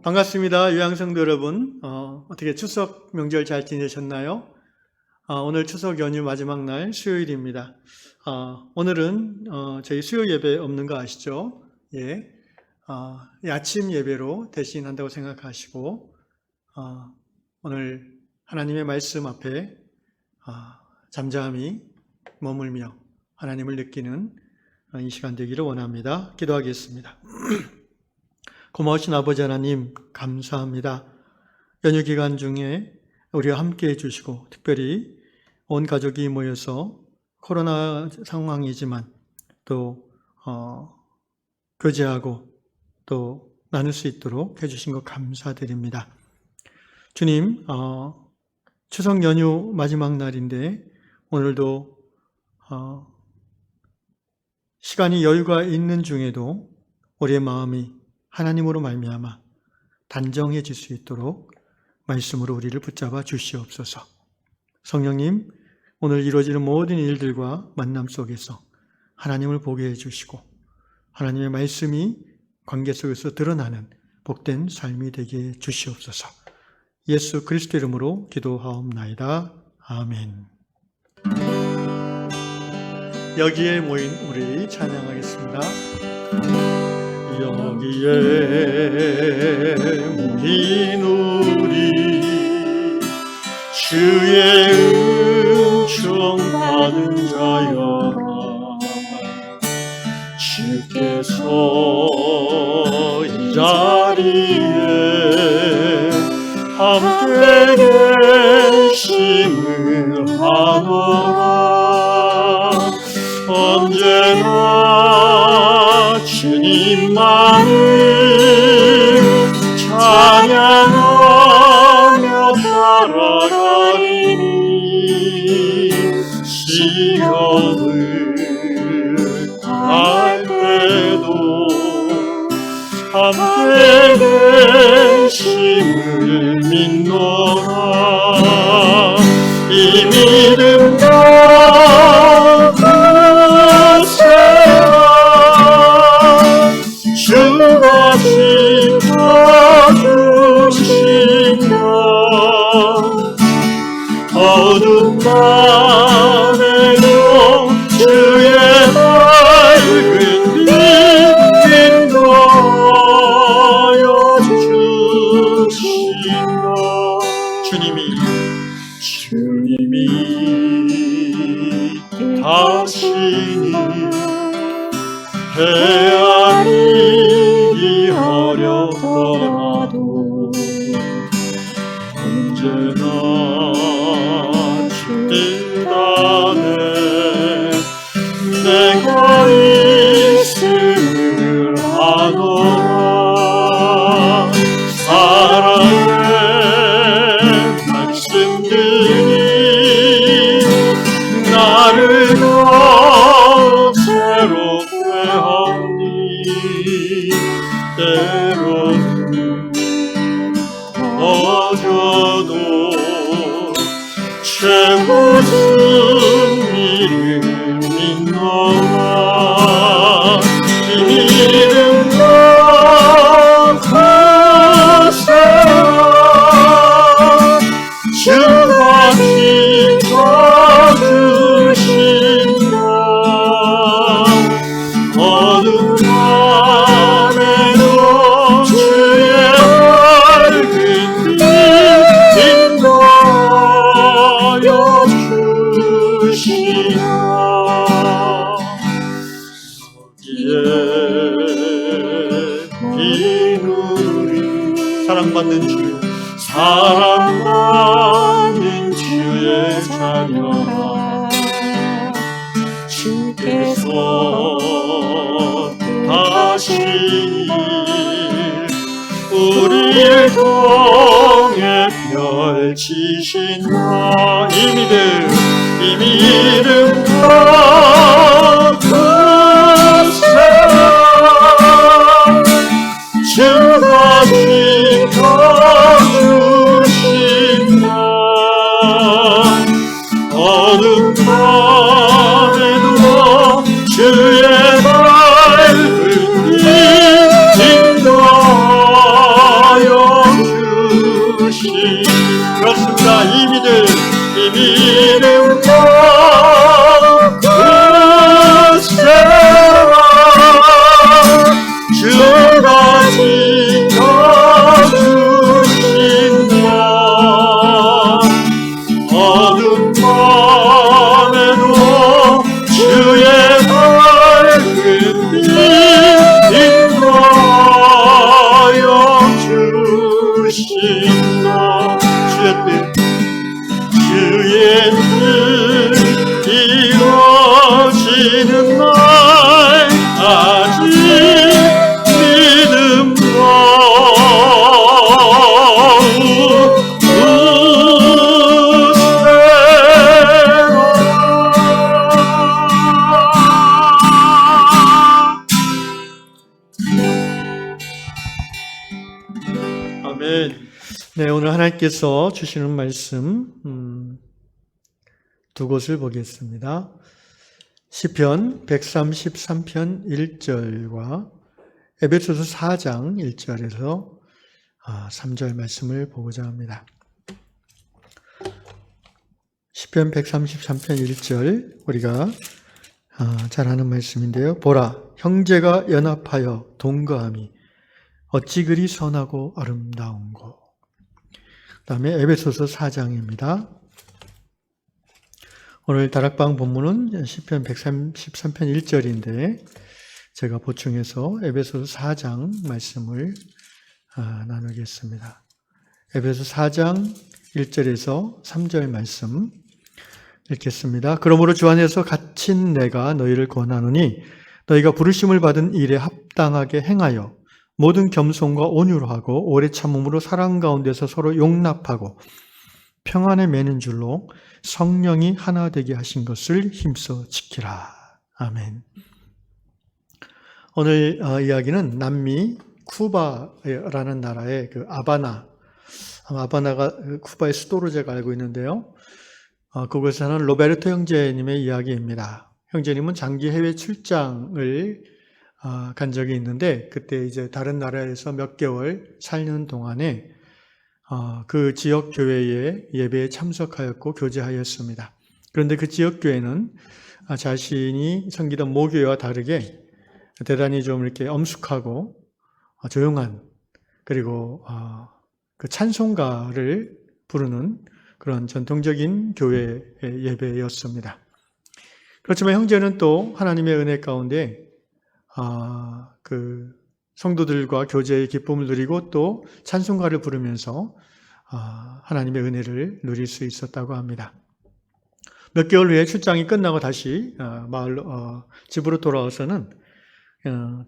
반갑습니다. 요양성도 여러분. 어떻게 추석 명절 잘 지내셨나요? 오늘 추석 연휴 마지막 날 수요일입니다. 오늘은 저희 수요 예배 없는 거 아시죠? 예. 아침 예배로 대신한다고 생각하시고 오늘 하나님의 말씀 앞에 잠잠히 머물며 하나님을 느끼는 이 시간 되기를 원합니다. 기도하겠습니다. 고마우신 아버지 하나님 감사합니다. 연휴 기간 중에 우리와 함께 해주시고 특별히 온 가족이 모여서 코로나 상황이지만 또 교제하고 또 나눌 수 있도록 해주신 것 감사드립니다. 주님, 추석 연휴 마지막 날인데 오늘도 시간이 여유가 있는 중에도 우리의 마음이 하나님으로 말미암아 단정해질 수 있도록 말씀으로 우리를 붙잡아 주시옵소서. 성령님, 오늘 이루어지는 모든 일들과 만남 속에서 하나님을 보게 해주시고 하나님의 말씀이 관계 속에서 드러나는 복된 삶이 되게 해주시옵소서. 예수 그리스도 이름으로 기도하옵나이다. 아멘. 여기에 모인 우리 찬양하겠습니다. 여기에 모인 우리 주의 은총 받은 자여라. 주께서 이 자리에 함께 계심을 하노라. 언제나 주님만을 찬양하며 따라가리니 시험을 당할 때도 함께 계심을 믿노라. 이 믿음 주가 지켜주신다. 어둠 밤에도 주의 밝은 빛 인도하여 주신다. 주님이 다시니 헤아리기 어렵더라도 언제나 주 뜻 안에 내가 있음을 아노라. 사랑의 말씀들이 나를 새롭게 하니 때로는 어져도 최고 승리를 믿노라. 이 믿음 나가세요. 주가 지켜주신다. 어둠 밤에도 주의 밝은 빛 인도하여 주시나. 여기에 빈 우리 사랑받는 주 사랑받는 주의 자녀라. 주께서 다시 우리를 통해 펼치신다. 이 믿음 나가세요. 주가 지켜주신다. 어둠 밤에도 주의 밝은 빛 인도하여 쉬는 날 아직 아멘. 네, 오늘 하나님께서 주시는 말씀 두 곳을 보겠습니다. 시편 133편 1절과 에베소서 4장 1절에서 3절 말씀을 보고자 합니다. 시편 133편 1절 우리가 잘 아는 말씀인데요. 보라, 형제가 연합하여 동거함이 어찌 그리 선하고 아름다운고. 그 다음에 에베소서 4장입니다. 오늘 다락방 본문은 시편 133편 1절인데 제가 보충해서 에베소서 4장 말씀을 나누겠습니다. 에베소서 4장 1절에서 3절 말씀 읽겠습니다. 그러므로 주 안에서 갇힌 내가 너희를 권하노니 너희가 부르심을 받은 일에 합당하게 행하여 모든 겸손과 온유로 하고 오래 참음으로 사랑 가운데서 서로 용납하고 평안에 매는 줄로 성령이 하나 되게 하신 것을 힘써 지키라. 아멘. 오늘 이야기는 남미 쿠바라는 나라의 그 아바나가 쿠바의 수도로 제가 알고 있는데요. 그곳에 사는 로베르토 형제님의 이야기입니다. 형제님은 장기 해외 출장을 간 적이 있는데 그때 이제 다른 나라에서 몇 개월 살는 동안에 그 지역 교회의 예배에 참석하였고 교제하였습니다. 그런데 그 지역 교회는 자신이 섬기던 모교회와 다르게 대단히 좀 이렇게 엄숙하고 조용한 그리고 그 찬송가를 부르는 그런 전통적인 교회 예배였습니다. 그렇지만 형제는 또 하나님의 은혜 가운데 그 성도들과 교제의 기쁨을 누리고 또 찬송가를 부르면서 하나님의 은혜를 누릴 수 있었다고 합니다. 몇 개월 후에 출장이 끝나고 다시 집으로 돌아와서는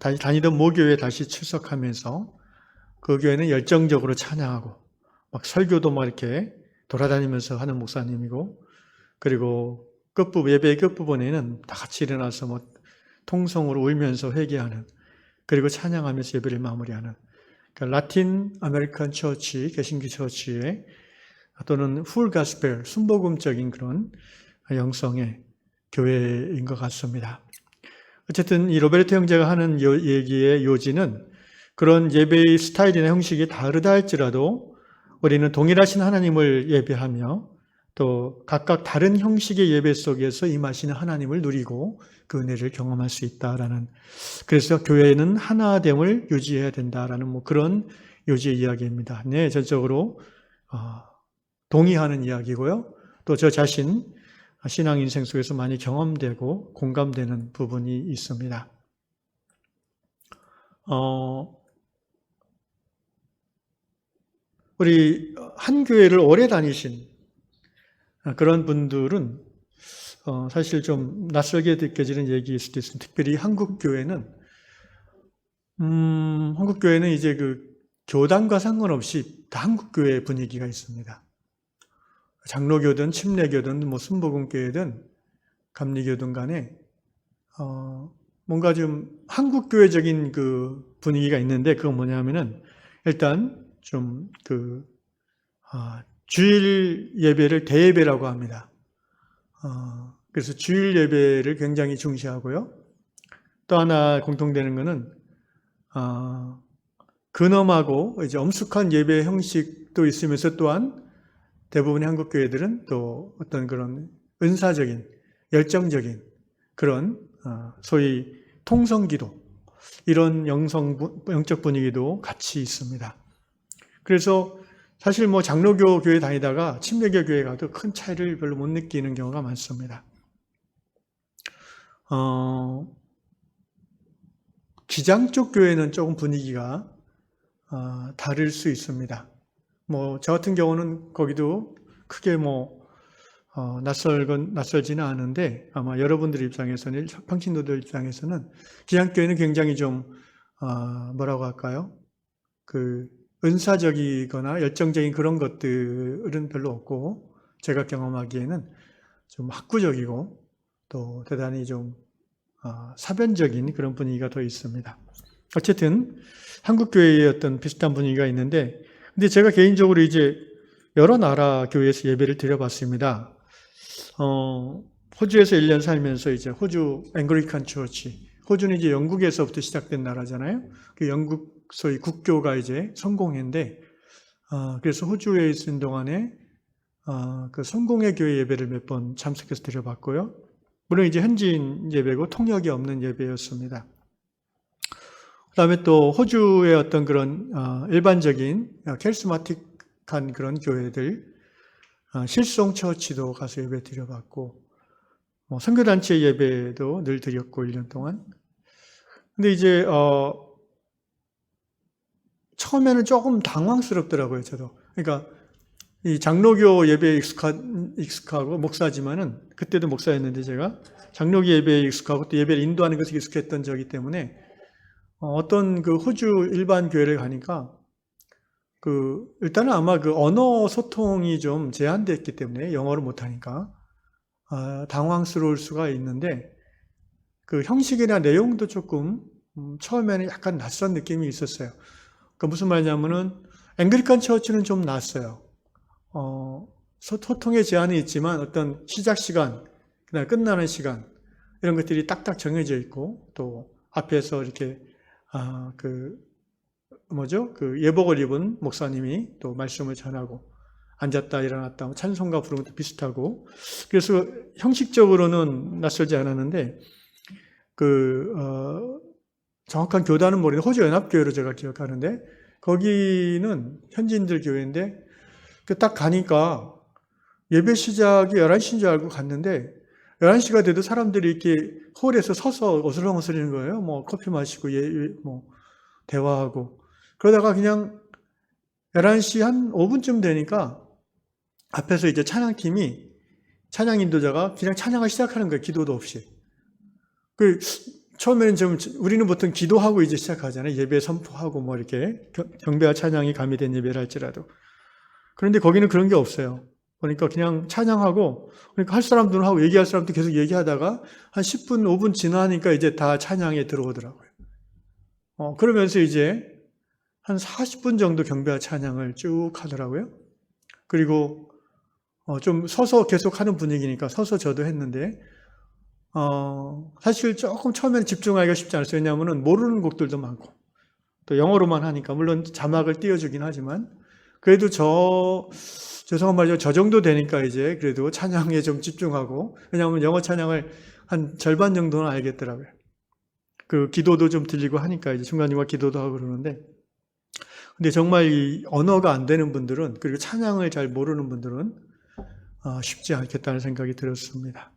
다니던 모교회에 다시 출석하면서 그 교회는 열정적으로 찬양하고 막 설교도 막 이렇게 돌아다니면서 하는 목사님이고 그리고 예배의 끝부분에는 다 같이 일어나서 뭐 통성으로 울면서 회개하는 그리고 찬양하면서 예배를 마무리하는 그러니까 라틴 아메리칸 처치, 개신교 처치의 또는 풀 가스펠, 순복음적인 그런 영성의 교회인 것 같습니다. 어쨌든 이 로베르토 형제가 하는 얘기의 요지는 그런 예배의 스타일이나 형식이 다르다 할지라도 우리는 동일하신 하나님을 예배하며 또 각각 다른 형식의 예배 속에서 임하시는 하나님을 누리고 그 은혜를 경험할 수 있다라는 그래서 교회는 하나됨을 유지해야 된다라는 뭐 그런 요지의 이야기입니다. 네, 전적으로 동의하는 이야기고요. 또 저 자신 신앙 인생 속에서 많이 경험되고 공감되는 부분이 있습니다. 우리 한 교회를 오래 다니신 그런 분들은 사실 좀 낯설게 느껴지는 얘기일 수도 있습니다. 특별히 한국 교회는 이제 그 교단과 상관없이 다 한국 교회 분위기가 있습니다. 장로교든 침례교든 뭐 순복음교회든 감리교든 간에 뭔가 좀 한국 교회적인 그 분위기가 있는데 그건 뭐냐면은 일단 좀 주일 예배를 대예배라고 합니다. 그래서 주일 예배를 굉장히 중시하고요. 또 하나 공통되는 것은 근엄하고 이제 엄숙한 예배 형식도 있으면서 또한 대부분의 한국 교회들은 또 어떤 그런 은사적인 열정적인 그런 소위 통성기도 이런 영적 분위기도 같이 있습니다. 그래서 사실 뭐 장로교 교회 다니다가 침례교 교회 가도 큰 차이를 별로 못 느끼는 경우가 많습니다. 기장 쪽 교회는 조금 분위기가 다를 수 있습니다. 뭐 저 같은 경우는 거기도 크게 뭐 낯설지는 않은데 아마 여러분들 입장에서는, 평신도들 입장에서는 기양교회는 굉장히 좀 뭐라고 할까요? 그 은사적이거나 열정적인 그런 것들은 별로 없고, 제가 경험하기에는 좀 학구적이고 또 대단히 좀 사변적인 그런 분위기가 더 있습니다. 어쨌든 한국 교회의 어떤 비슷한 분위기가 있는데, 근데 제가 개인적으로 이제 여러 나라 교회에서 예배를 드려봤습니다. 호주에서 1년 살면서 이제 호주 앵글리칸 처치, 호주는 이제 영국에서부터 시작된 나라잖아요. 그 영국 소위 국교가 이제 성공회인데, 그래서 호주에 있는 동안에 그 성공회 교회 예배를 몇 번 참석해서 드려봤고요. 물론 이제 현지인 예배고 통역이 없는 예배였습니다. 그다음에 또 호주의 어떤 그런 일반적인 캐리스마틱한 그런 교회들, 실송 처치도 가서 예배 드려봤고, 선교단체 예배도 늘 드렸고 1년 동안. 근데 이제 처음에는 조금 당황스럽더라고요, 저도. 그러니까 이 장로교 예배에 익숙하고 목사지만은, 그때도 목사였는데 제가 장로교 예배에 익숙하고 또 예배를 인도하는 것에 익숙했던 적이 때문에 어떤 그 호주 일반 교회를 가니까 일단은 아마 그 언어 소통이 좀 제한됐기 때문에, 영어를 못하니까 당황스러울 수가 있는데, 그 형식이나 내용도 조금 처음에는 약간 낯선 느낌이 있었어요. 그러니까 무슨 말이냐면은 앵글리칸 처치는 좀 낯서요. 소통의 제한이 있지만 어떤 시작 시간, 그다음에 끝나는 시간, 이런 것들이 딱딱 정해져 있고, 또 앞에서 이렇게 그 예복을 입은 목사님이 또 말씀을 전하고, 앉았다 일어났다 찬송가 부르는 것도 비슷하고, 그래서 형식적으로는 낯설지 않았는데, 정확한 교단은 모르는데 호주 연합교회로 제가 기억하는데, 거기는 현지인들 교회인데, 딱 가니까 예배 시작이 11시인 줄 알고 갔는데 11시가 돼도 사람들이 이렇게 홀에서 서서 어슬렁어슬리는 거예요. 뭐 커피 마시고 대화하고. 그러다가 그냥 11시 한 5분쯤 되니까 앞에서 이제 찬양 인도자가 그냥 찬양을 시작하는 거예요. 기도도 없이. 처음에는 우리는 보통 기도하고 이제 시작하잖아요. 예배 선포하고 뭐 이렇게 경배와 찬양이 가미된 예배를 할지라도. 그런데 거기는 그런 게 없어요. 그러니까 그냥 찬양하고, 그러니까 할 사람들은 하고 얘기할 사람도 계속 얘기하다가 한 10분, 5분 지나니까 이제 다 찬양에 들어오더라고요. 그러면서 이제 한 40분 정도 경배와 찬양을 쭉 하더라고요. 그리고 좀 서서 계속 하는 분위기니까 서서 저도 했는데, 사실 조금 처음에는 집중하기가 쉽지 않았어요. 왜냐하면 모르는 곡들도 많고, 또 영어로만 하니까, 물론 자막을 띄워주긴 하지만, 그래도 죄송한 말이죠. 저 정도 되니까 이제 그래도 찬양에 좀 집중하고, 왜냐하면 영어 찬양을 한 절반 정도는 알겠더라고요. 그 기도도 좀 들리고 하니까 이제 중간중간 기도도 하고 그러는데, 근데 정말 이 언어가 안 되는 분들은, 그리고 찬양을 잘 모르는 분들은 쉽지 않겠다는 생각이 들었습니다.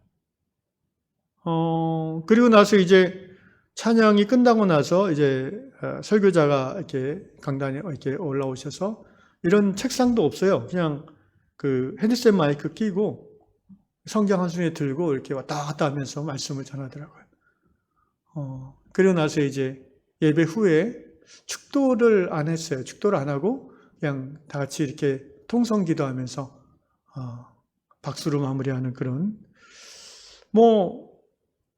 그리고 나서 이제 찬양이 끝나고 나서 이제 설교자가 이렇게 강단에 이렇게 올라오셔서, 이런 책상도 없어요. 그냥 그 헤드셋 마이크 끼고 성경 한 손에 들고 이렇게 왔다 갔다 하면서 말씀을 전하더라고요. 그리고 나서 이제 예배 후에 축도를 안 했어요. 축도를 안 하고 그냥 다 같이 이렇게 통성 기도하면서 박수로 마무리하는 그런,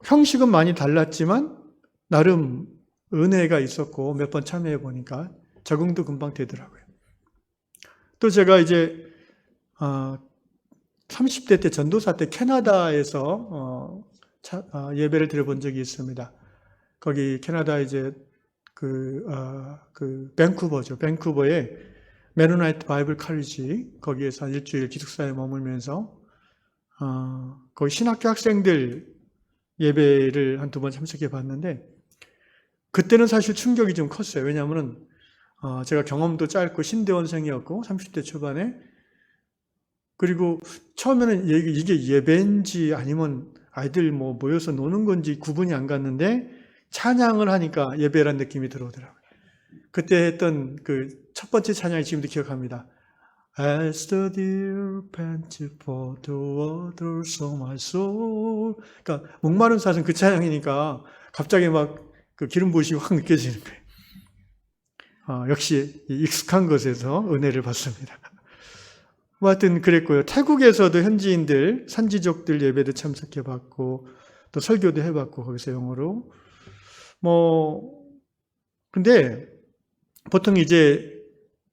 형식은 많이 달랐지만 나름 은혜가 있었고, 몇 번 참여해 보니까 적응도 금방 되더라고요. 또 제가 이제 30대 때 전도사 때 캐나다에서 예배를 드려본 적이 있습니다. 거기 캐나다 이제 밴쿠버죠. 밴쿠버에 메노나이트 바이블 칼리지, 거기에서 한 일주일 기숙사에 머물면서 거기 신학교 학생들 예배를 한두 번 참석해 봤는데, 그때는 사실 충격이 좀 컸어요. 왜냐하면 제가 경험도 짧고 신대원생이었고 30대 초반에, 그리고 처음에는 이게 예배인지 아니면 아이들 모여서 노는 건지 구분이 안 갔는데, 찬양을 하니까 예배라는 느낌이 들어오더라고요. 그때 했던 그 첫 번째 찬양이 지금도 기억합니다. As the deer pants for the waters of my soul. 그러니까 목마른 사슴 그 찬양이니까 갑자기 막 그 기름 부으심이 확 느껴지는 거예요. 역시 익숙한 것에서 은혜를 받습니다. 뭐 하여튼 그랬고요. 태국에서도 현지인들, 산지족들 예배도 참석해봤고 또 설교도 해봤고 거기서 영어로 근데 보통 이제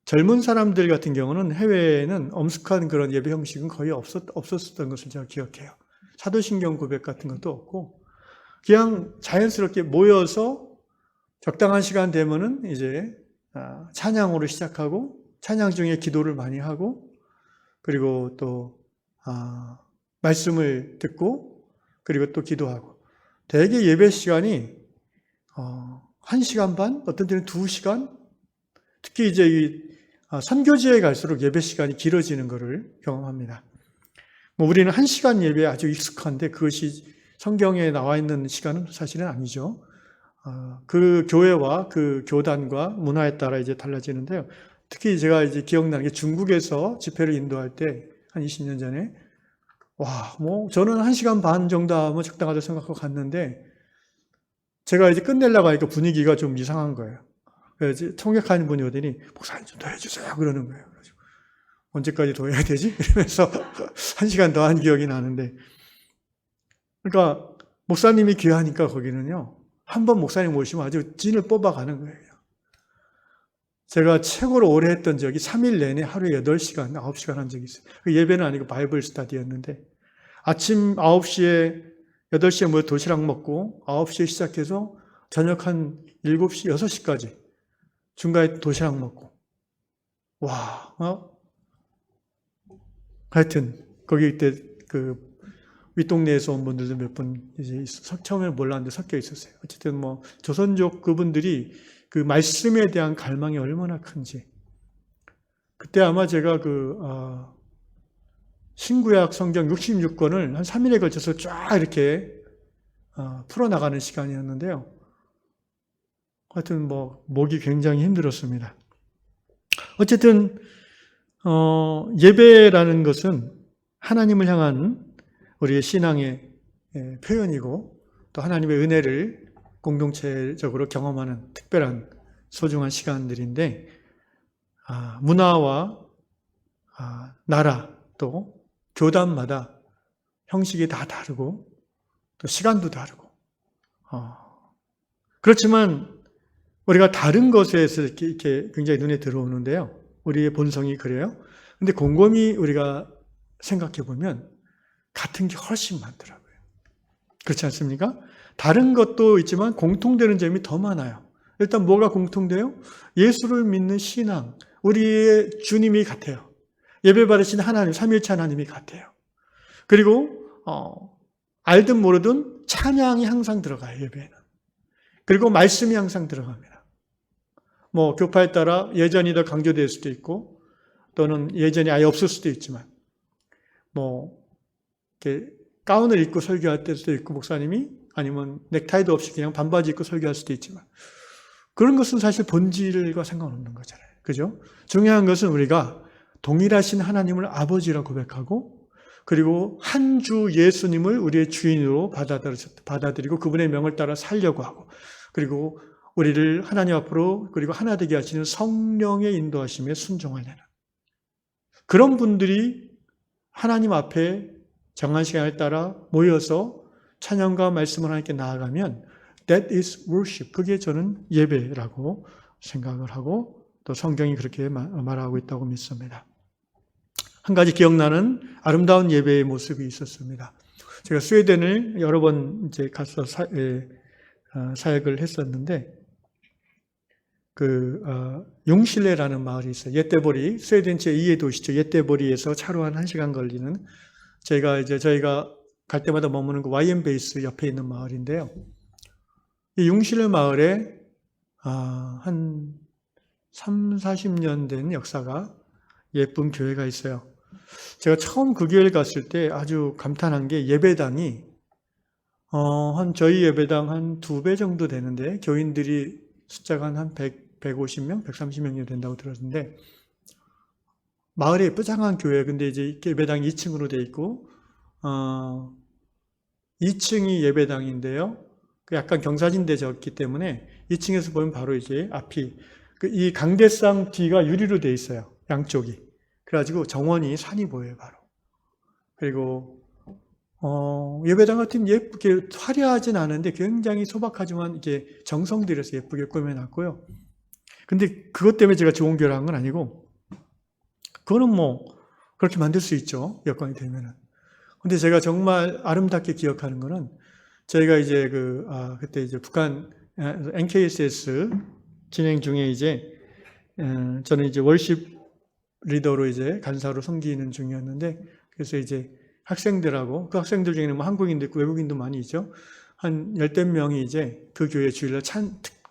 젊은 사람들 같은 경우는 해외에는 엄숙한 그런 예배 형식은 거의 없었던 것을 제가 기억해요. 사도신경 고백 같은 것도 없고 그냥 자연스럽게 모여서 적당한 시간 되면은 이제 찬양으로 시작하고 찬양 중에 기도를 많이 하고 그리고 또 말씀을 듣고 그리고 또 기도하고 대개 예배 시간이 1시간 반, 어떤 때는 2시간, 특히 이제 이 선교지에 갈수록 예배 시간이 길어지는 것을 경험합니다. 우리는 1시간 예배에 아주 익숙한데 그것이 성경에 나와 있는 시간은 사실은 아니죠. 그 교회와 그 교단과 문화에 따라 이제 달라지는데요. 특히 제가 이제 기억나는 게 중국에서 집회를 인도할 때 한 20년 전에 저는 1시간 반 정도 하면 적당하다고 생각하고 갔는데 제가 이제 끝내려고 하니까 분위기가 좀 이상한 거예요. 그래서 통역하는 분이 오더니 목사님 좀 더 해주세요 그러는 거예요. 그래서 언제까지 더 해야 되지? 이러면서 1시간 더 한 기억이 나는데 그러니까 목사님이 귀하니까 거기는요. 한번 목사님 모시면 아주 진을 뽑아가는 거예요. 제가 최고로 오래 했던 적이 3일 내내 하루에 8시간, 9시간 한 적이 있어요. 그 예배는 아니고 바이블 스터디였는데 아침 9시에 8시에 뭐 도시락 먹고 9시에 시작해서 저녁 한 7시, 6시까지 중간에 도시락 먹고 하여튼 거기 그때 그 윗동네에서 온 분들도 몇 분 이제 처음에는 몰랐는데 섞여 있었어요. 어쨌든 조선족 그분들이 그 말씀에 대한 갈망이 얼마나 큰지. 그때 아마 제가 신구약 성경 66권을 한 3일에 걸쳐서 쫙 이렇게 풀어나가는 시간이었는데요. 하여튼 목이 굉장히 힘들었습니다. 어쨌든 예배라는 것은 하나님을 향한 우리의 신앙의 표현이고 또 하나님의 은혜를 공동체적으로 경험하는 특별한 소중한 시간들인데 문화와 나라 또 교단마다 형식이 다 다르고 또 시간도 다르고 그렇지만 우리가 다른 것에서 이렇게 굉장히 눈에 들어오는데요. 우리의 본성이 그래요. 근데 곰곰이 우리가 생각해 보면 같은 게 훨씬 많더라고요. 그렇지 않습니까? 다른 것도 있지만 공통되는 점이 더 많아요. 일단 뭐가 공통돼요? 예수를 믿는 신앙, 우리의 주님이 같아요. 예배 받으신 하나님, 삼위일체 하나님이 같아요. 그리고 알든 모르든 찬양이 항상 들어가요, 예배에는. 그리고 말씀이 항상 들어갑니다. 교파에 따라 예전이 더 강조될 수도 있고 또는 예전이 아예 없을 수도 있지만 이렇게 가운을 입고 설교할 때도 있고 목사님이 아니면 넥타이도 없이 그냥 반바지 입고 설교할 수도 있지만 그런 것은 사실 본질과 상관없는 거잖아요. 그죠? 중요한 것은 우리가 동일하신 하나님을 아버지라 고백하고 그리고 한 주 예수님을 우리의 주인으로 받아들이고 그분의 명을 따라 살려고 하고 그리고 우리를 하나님 앞으로 그리고 하나 되게 하시는 성령의 인도하심에 순종하려는 그런 분들이 하나님 앞에 정한 시간에 따라 모여서 찬양과 말씀을 하나님께 나아가면 that is worship. 그게 저는 예배라고 생각을 하고 또 성경이 그렇게 말하고 있다고 믿습니다. 한 가지 기억나는 아름다운 예배의 모습이 있었습니다. 제가 스웨덴을 여러 번 이제 가서 사역을 했었는데 용실레라는 마을이 있어요. 옛대보리, 스웨덴 제2의 도시죠. 옛대보리에서 차로 한 1시간 걸리는 저희가 갈 때마다 머무는 그 YM 베이스 옆에 있는 마을인데요. 이 용실레 마을에 한 30-40년 된 역사가 예쁜 교회가 있어요. 제가 처음 그 교회를 갔을 때 아주 감탄한 게 예배당이 저희 예배당 한 2배 정도 되는데 교인들이 숫자가 한 150명, 130명이 된다고 들었는데 마을에 뿌장한 교회, 근데 이제 예배당 2층으로 돼 있고, 2층이 예배당인데요. 약간 경사진되졌기 때문에 2층에서 보면 바로 이제 앞이, 이 강대상 뒤가 유리로 돼 있어요. 양쪽이. 그래가지고 정원이 산이 보여요, 바로. 그리고, 예배당 같은 예쁘게 화려하진 않은데 굉장히 소박하지만 이게 정성 들여서 예쁘게 꾸며놨고요. 근데 그것 때문에 제가 좋은 교회를 한 건 아니고, 그거는 뭐, 그렇게 만들 수 있죠. 여건이 되면은. 근데 제가 정말 아름답게 기억하는 거는, 저희가 이제 그때 이제 북한 NKSS 진행 중에 이제, 저는 이제 월십 리더로 이제 간사로 섬기는 중이었는데, 그래서 이제 학생들하고, 그 학생들 중에는 뭐 한국인도 있고 외국인도 많이 있죠. 한 10명이 이제 그 교회 주일날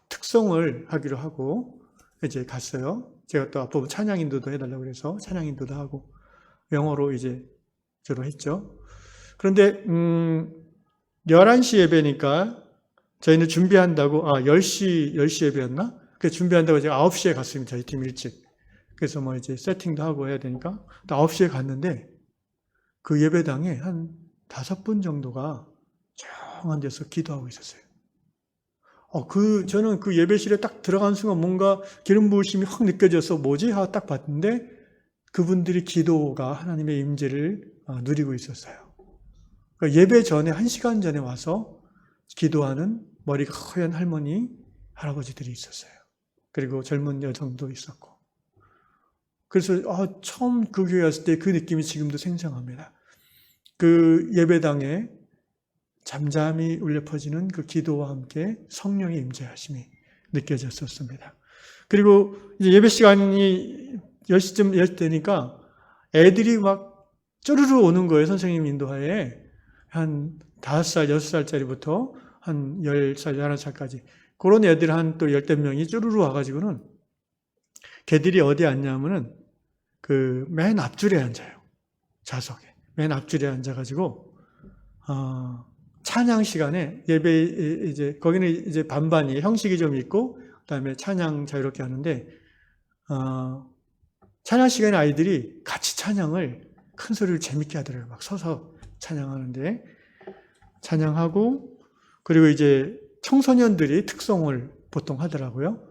특송을 하기로 하고 이제 갔어요. 제가 또 앞부분 찬양 인도도 해달라고 그래서 찬양 인도도 하고 영어로 이제 주로 했죠. 그런데 11시 예배니까 저희는 준비한다고 10시 예배였나? 그 준비한다고 제가 9시에 갔습니다. 저희 팀 일찍. 그래서 뭐 이제 세팅도 하고 해야 되니까 또 9시에 갔는데 그 예배당에 한 5분 정도가 조용한 데서 기도하고 있었어요. 저는 그 예배실에 딱 들어간 순간 뭔가 기름 부으심이 확 느껴져서 뭐지? 하고 딱 봤는데 그분들이 기도가 하나님의 임재를 누리고 있었어요. 그러니까 예배 전에 1시간 전에 와서 기도하는 머리가 허연 할머니, 할아버지들이 있었어요. 그리고 젊은 여성도 있었고. 그래서 처음 그 교회 왔을 때 그 느낌이 지금도 생생합니다. 그 예배당에 잠잠히 울려 퍼지는 그 기도와 함께 성령의 임재하심이 느껴졌었습니다. 그리고 이제 예배 시간이 10시쯤 되니까 애들이 막 쪼르르 오는 거예요. 선생님 인도하에. 한 5살, 6살짜리부터 한 10살, 11살까지. 그런 애들 한 또 10명이 쪼르르 와가지고는 걔들이 어디 앉냐면은 맨 앞줄에 앉아요. 좌석에. 맨 앞줄에 앉아가지고, 찬양 시간에 예배, 거기는 이제 반반이 형식이 좀 있고, 그 다음에 찬양 자유롭게 하는데, 찬양 시간에 아이들이 같이 찬양을 큰 소리를 재밌게 하더라고요. 막 서서 찬양하는데, 찬양하고, 그리고 이제 청소년들이 특송을 보통 하더라고요.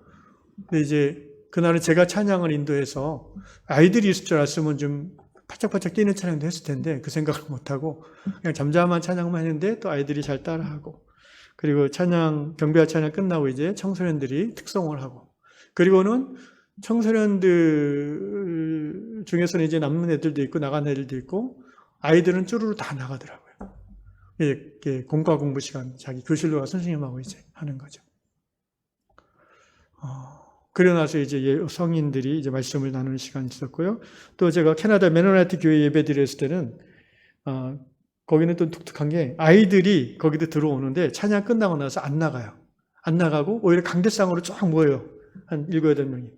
근데 이제 그날은 제가 찬양을 인도해서 아이들이 있을 줄 알았으면 좀 바짝바짝 뛰는 찬양도 했을 텐데 그 생각을 못하고 그냥 잠잠한 찬양만 했는데 또 아이들이 잘 따라하고 그리고 경배와 찬양 끝나고 이제 청소년들이 특송을 하고 그리고는 청소년들 중에서는 이제 남는 애들도 있고 나간 애들도 있고 아이들은 쭈루루 다 나가더라고요. 이게 공과 공부 시간 자기 교실로 가 선생님하고 이제 하는 거죠. 그러고 나서 이제 성인들이 이제 말씀을 나누는 시간이 있었고요. 또 제가 캐나다 메노나이트 교회 예배 드렸을 때는, 거기는 또 독특한 게 아이들이 거기도 들어오는데 찬양 끝나고 나서 안 나가요. 안 나가고 오히려 강대상으로 쫙 모여요. 한 7, 8명이.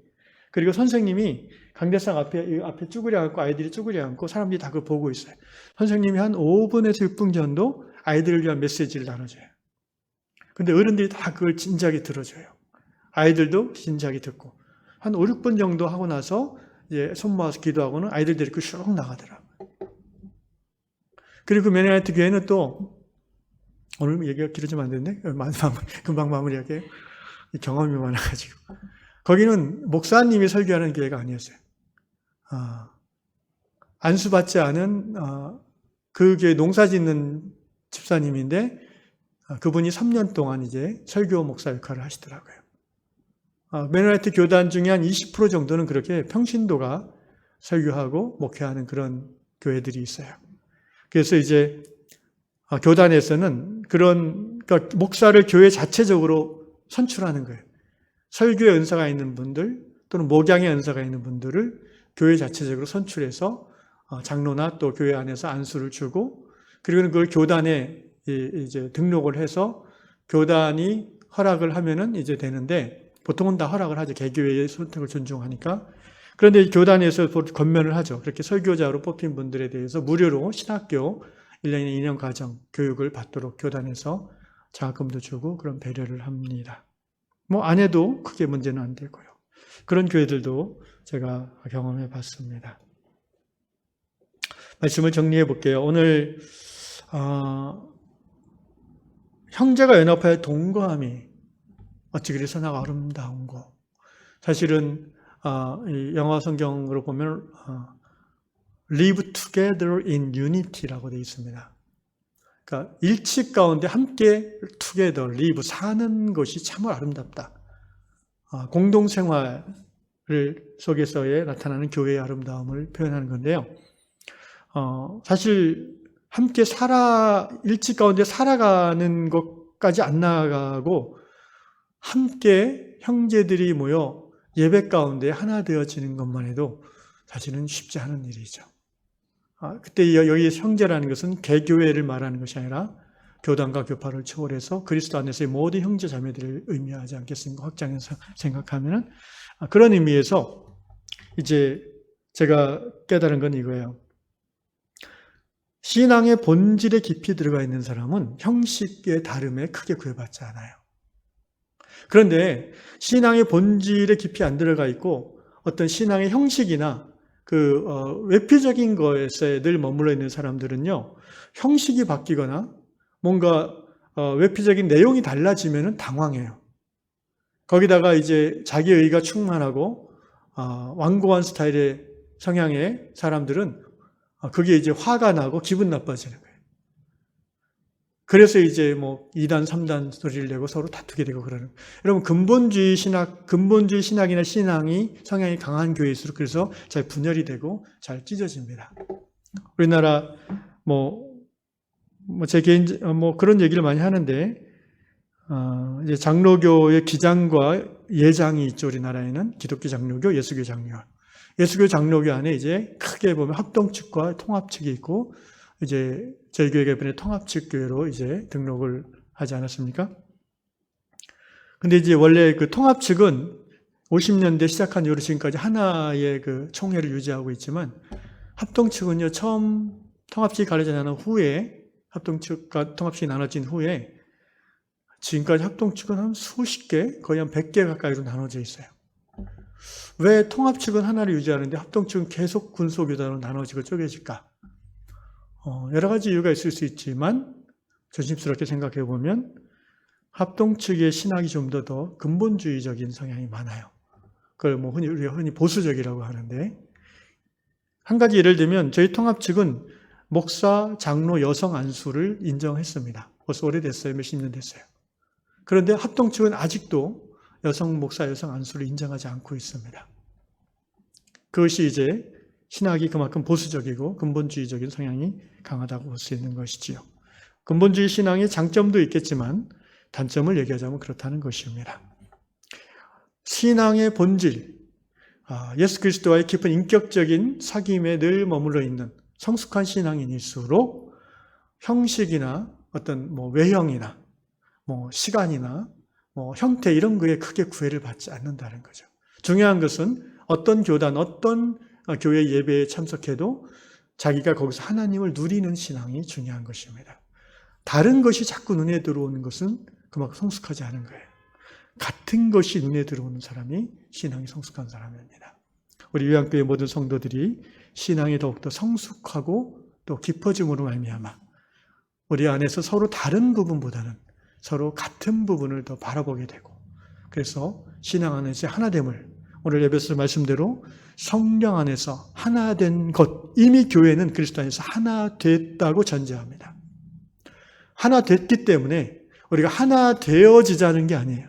그리고 선생님이 강대상 앞에 쭈그려 앉고 아이들이 쭈그려 앉고 사람들이 다 그걸 보고 있어요. 선생님이 한 5분에서 6분 정도 아이들을 위한 메시지를 나눠줘요. 근데 어른들이 다 그걸 진지하게 들어줘요. 아이들도 진지하게 듣고 한 5, 6분 정도 하고 나서 이제 손 모아서 기도하고는 아이들 데리고 슉 나가더라고요. 그리고 메노나이트 교회는 또 오늘 얘기가 길어지면 안 되는데 금방 마무리할게요. 경험이 많아가지고 거기는 목사님이 설교하는 교회가 아니었어요. 안수받지 않은 그 교회 농사짓는 집사님인데 그분이 3년 동안 이제 설교 목사 역할을 하시더라고요. 메노나이트 교단 중에 한 20% 정도는 그렇게 평신도가 설교하고 목회하는 그런 교회들이 있어요. 그래서 이제 교단에서는 그러니까 목사를 교회 자체적으로 선출하는 거예요. 설교의 은사가 있는 분들 또는 목양의 은사가 있는 분들을 교회 자체적으로 선출해서 장로나 또 교회 안에서 안수를 주고 그리고 그걸 교단에 이제 등록을 해서 교단이 허락을 하면은 이제 되는데 보통은 다 허락을 하죠. 개교회의 선택을 존중하니까. 그런데 교단에서 권면을 하죠. 그렇게 설교자로 뽑힌 분들에 대해서 무료로 신학교 1년이나 2년 과정 교육을 받도록 교단에서 장학금도 주고 그런 배려를 합니다. 뭐 안 해도 크게 문제는 안 되고요. 그런 교회들도 제가 경험해 봤습니다. 말씀을 정리해 볼게요. 오늘 형제가 연합하여 동거함이 어찌 그리 선하고 아름다운 거. 사실은 이 영화 성경으로 보면 live together in unity라고 되어 있습니다. 그러니까 일치 가운데 함께 together, live, 사는 것이 참으로 아름답다. 공동생활을 속에서의 나타나는 교회의 아름다움을 표현하는 건데요. 사실 함께 일치 가운데 살아가는 것까지 안 나아가고 함께 형제들이 모여 예배 가운데 하나 되어지는 것만 해도 사실은 쉽지 않은 일이죠. 그때 여기 형제라는 것은 개교회를 말하는 것이 아니라 교단과 교파를 초월해서 그리스도 안에서의 모든 형제 자매들을 의미하지 않겠습니까? 확장해서 생각하면은 그런 의미에서 이제 제가 깨달은 건 이거예요. 신앙의 본질에 깊이 들어가 있는 사람은 형식의 다름에 크게 구애받지 않아요. 그런데 신앙의 본질에 깊이 안 들어가 있고 어떤 신앙의 형식이나 외피적인 것에 늘 머물러 있는 사람들은요, 형식이 바뀌거나 뭔가 외피적인 내용이 달라지면은 당황해요. 거기다가 이제 자기 의가 충만하고 완고한 스타일의 성향의 사람들은 그게 이제 화가 나고 기분 나빠지는 거예요. 그래서 이제 2단, 3단 소리를 내고 서로 다투게 되고 그러는. 여러분, 근본주의 신학이나 신앙이 성향이 강한 교회일수록 그래서 잘 분열이 되고 잘 찢어집니다. 우리나라 제 개인 그런 얘기를 많이 하는데 이제 장로교의 기장과 예장이 있죠. 우리나라에는 기독교 장로교, 예수교 장로교. 예수교 장로교 안에 이제 크게 보면 합동측과 통합측이 있고 이제 저희 교회가 이번에 통합측 교회로 이제 등록을 하지 않았습니까? 근데 이제 원래 그 통합측은 50년대 시작한 이후로 지금까지 하나의 그 총회를 유지하고 있지만 합동측은요, 처음 통합측이 가려져 나는 후에 합동측과 통합측이 나눠진 후에 지금까지 합동측은 한 수십 개, 거의 한 100개 가까이로 나눠져 있어요. 왜 통합측은 하나를 유지하는데 합동측은 계속 군소교단으로 나눠지고 쪼개질까? 여러 가지 이유가 있을 수 있지만 조심스럽게 생각해 보면 합동측의 신학이 좀 더 근본주의적인 성향이 많아요. 그걸 우리가 흔히 보수적이라고 하는데, 한 가지 예를 들면 저희 통합측은 목사, 장로, 여성 안수를 인정했습니다. 벌써 오래됐어요. 몇십 년 됐어요. 그런데 합동측은 아직도 여성 목사, 여성 안수를 인정하지 않고 있습니다. 그것이 이제 신학이 그만큼 보수적이고 근본주의적인 성향이 강하다고 볼 수 있는 것이지요. 근본주의 신앙의 장점도 있겠지만 단점을 얘기하자면 그렇다는 것입니다. 신앙의 본질, 예수 그리스도와의 깊은 인격적인 사귐에 늘 머물러 있는 성숙한 신앙인일수록 형식이나 어떤 외형이나 시간이나 형태 이런 거에 크게 구애를 받지 않는다는 거죠. 중요한 것은 어떤 교단, 어떤 교회 예배에 참석해도 자기가 거기서 하나님을 누리는 신앙이 중요한 것입니다. 다른 것이 자꾸 눈에 들어오는 것은 그만큼 성숙하지 않은 거예요. 같은 것이 눈에 들어오는 사람이 신앙이 성숙한 사람입니다. 우리 요양교회 모든 성도들이 신앙이 더욱더 성숙하고 또 깊어짐으로 말미암아 우리 안에서 서로 다른 부분보다는 서로 같은 부분을 더 바라보게 되고, 그래서 신앙 안에서 하나됨을, 오늘 예배에서 말씀대로 성령 안에서 하나 된 것, 이미 교회는 그리스도 안에서 하나 됐다고 전제합니다. 하나 됐기 때문에 우리가 하나 되어지자는 게 아니에요.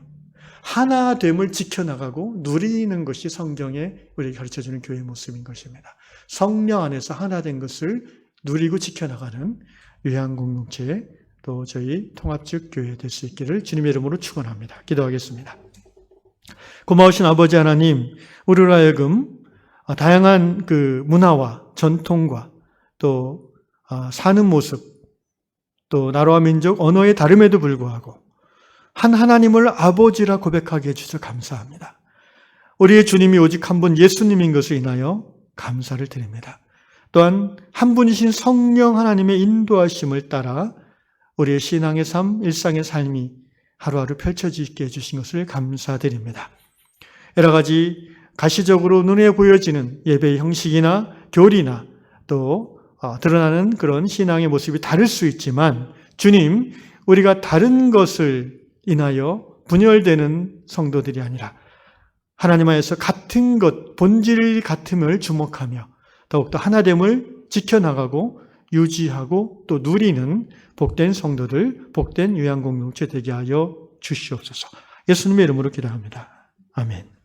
하나됨을 지켜나가고 누리는 것이 성경에 우리에게 가르쳐주는 교회의 모습인 것입니다. 성령 안에서 하나 된 것을 누리고 지켜나가는 요양공동체, 또 저희 통합측 교회 될 수 있기를 주님의 이름으로 축원합니다. 기도하겠습니다. 고마우신 아버지 하나님, 우리로 하여금 다양한 그 문화와 전통과 또 사는 모습, 또 나라와 민족, 언어의 다름에도 불구하고 한 하나님을 아버지라 고백하게 해주셔서 감사합니다. 우리의 주님이 오직 한 분 예수님인 것을 인하여 감사를 드립니다. 또한 한 분이신 성령 하나님의 인도하심을 따라 우리의 신앙의 삶, 일상의 삶이 하루하루 펼쳐지게 해주신 것을 감사드립니다. 여러 가지 가시적으로 눈에 보여지는 예배의 형식이나 교리나 또 드러나는 그런 신앙의 모습이 다를 수 있지만 주님, 우리가 다른 것을 인하여 분열되는 성도들이 아니라 하나님 안에서 같은 것, 본질 같음을 주목하며 더욱더 하나됨을 지켜나가고 유지하고 또 누리는 복된 성도들, 복된 유양공동체 되게 하여 주시옵소서. 예수님의 이름으로 기도합니다. 아멘.